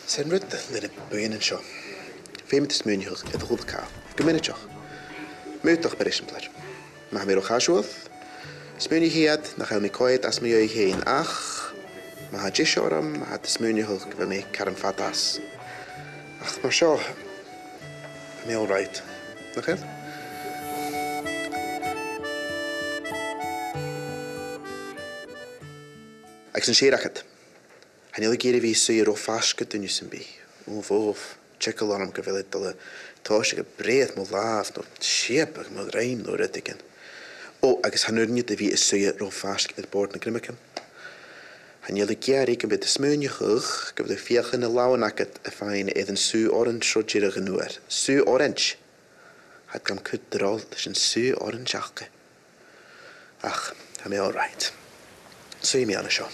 Sen ryd lyna bwyn yn sio. Fe mynd ysmwynioch efo hwb cael. Gymunedioch. Mwyddoch ber esimplar. Mae hamir o chaswodd. Smwyni hiad na chael mi coed as mi o'i hyn ach. Mae ha jisio oram, mae ha dysmwynioch gyda mi caram fadas. Ach, mae sio. Mi all right. Na chael? Ac sy'n siarad acad. Hanel i gyrru fi sy'n o ffasg ydyn ni sy'n bi. Fof. Checkal arm gyfelyd dyle tos ag y bredd mwy laf no siep ag mwy reim no ryddigen. O, agos hanwr ni dy fi sy'n o ffasg yd bord na grymacan. Hanel i gyrru gyda smynioch gyda fiach yn y lawn acad y ffain edd yn sŵ orange o gyrig yn nŵr. Sŵ orange. Had gam cydrol sy'n sŵ orange acad. Ach, ha mi all right. Sŵ mi anna sio.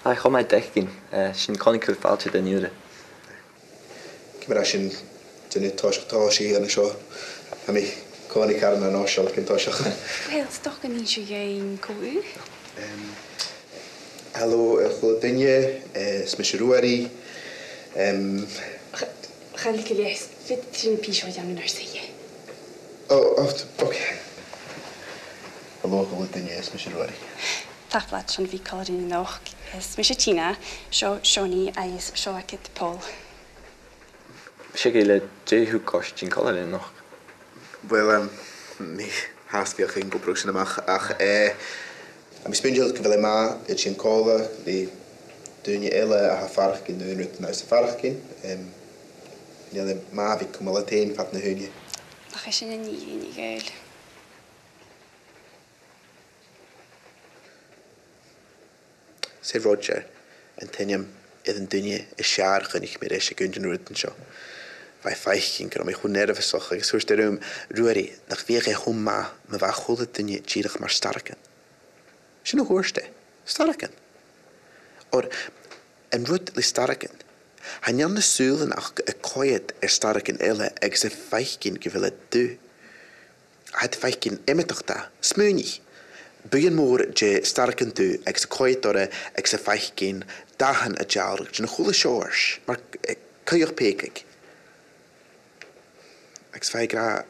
Ai, chom ai dechgyn. Sy'n conin cwrffaltio dyn niwr. Cymryd sy'n dynnu tosi yn y sio. A mi coni carn yn osiol cyn tosioch. Wel, stoch yn eisiau ein cww. Helo, chwlydynnu, smysirwari. Chael i gylies, fyd ti'n pisio iawn yn arsau. Oce. Helo, chwlydynnu, smysirwari. Taflad sy'n fi cael yn un o'ch. Smysio Tina, Sioni ais sio acid Paul. Sy'n gael y dehw gos ti'n cael yn un o'ch? Wel, mi has fi o'ch ein gwbrwg sy'n ymach. Ach, a mi sbyndiol gyfel yma, yd sy'n cola, di dyn i ele a ha ffarch gyn nhw'n rydyn naws y ffarch gyn. Ni oedd ma fi cwmol y tein pat na hynny. Ach, eisiau yn ni gael. Sef Roger, yn teniam iddyn dyn i y siar chynnig mi'r eisiau gyndyn nhw rydyn sio. Fai ffaich gyn gyda mi hwnner y fysoch ag ysgwrs dy rwym rwyri nach fi eich hwn ma fa chwld y dyn i gyrach mar staracan. Sy'n o hwrs de? Staracan. O'r yn rwyd li staracan. Hanyan y sŵl yn ach y coed staracan ele ag sy'n ffaich gyn gyfel y dw. Had ffaich gyn emetoch da, smwyni. Bwy'n môr je staracan dw ag sy'n coed o'r ag sy'n ffaich gyn dahan y jawr jyn y chwle siors. Mar cywch pegig. Ag sfai gra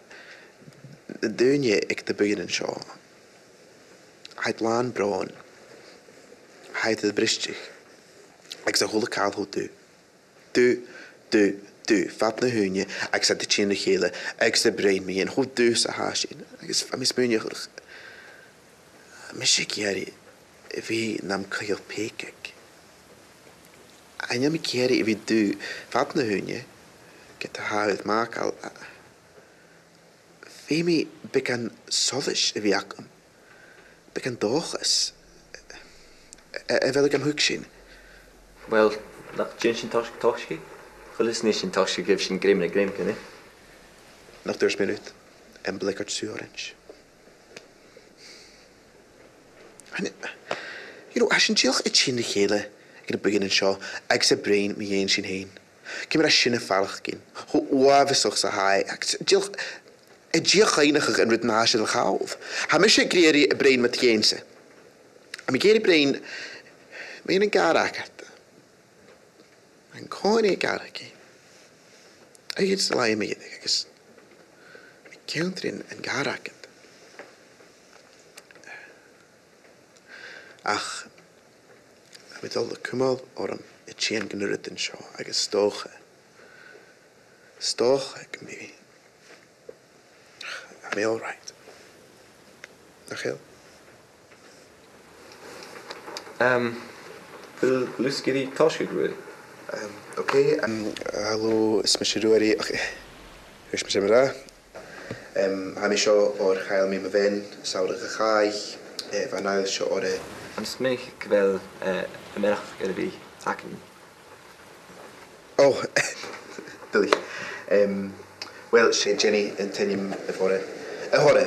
dwynnu ag dy bwy'n yn sio. Haid lan bron. Haid y bristich. Ag sy'n hwle cael hw dw. Dw. Fad na hwnnw. Ag sy'n dy chyn y chile. Ag sy'n brain mi yn hw dw sa hasin. Ag sy'n mis mwyn i'ch. Mis i geri. Fi nam cywch pegig. Anya mi geri fi dw. Fad na hwnnw. Gyda hawdd ma cael. Fe mi bygan soddys y fi acam. Bygan dochas. Fel ag am hwg sy'n. Wel, nach dyn sy'n tosgi? Chylus ni sy'n tosgi gyf sy'n grym na grym gynnu. Nach dwrs minut. Yn blicart sŵ orange. As sy'n diolch y chyn y chele gyda bygyn yn sio, ag sy'n brain mi ein sy'n hyn. Cymryd sy'n y ffarch gyn. Hwa fysoch sa hai. Diolch... Y diolch einach yn rydyn as yn chawdd. Ha mi eisiau greiri y brain ma tiense. A mi geir y brain... Mae'n yn gar acad. Mae'n coni y gar ac i. A hyn sy'n lai mi edrych agos... Mi gewntrin yn gar acad. Ach... A mi dol y cymol o'r y tien gynnyr ydyn sio agos stoch. Stoch ag mi... Am I all right? Na chael? Lwys gyda tosgi gwyd? Oce, halo, ysmysirwari. Hwys mysig myra. Ham isio o'r chael mi myfen, sawr ych chai. Fan ail isio o'r... Am smych cyfel y merach gyda fi ac yn. Dili. Wel, se Jenny yn tenim y fore. Y hore,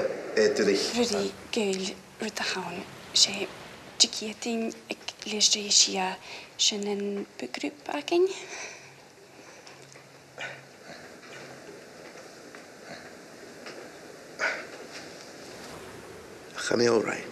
dili. Rydw gael rydw hawn, se jigiedyn ag lesdri eisia sy'n yn bygrwp ag ein. Ach, am I all right?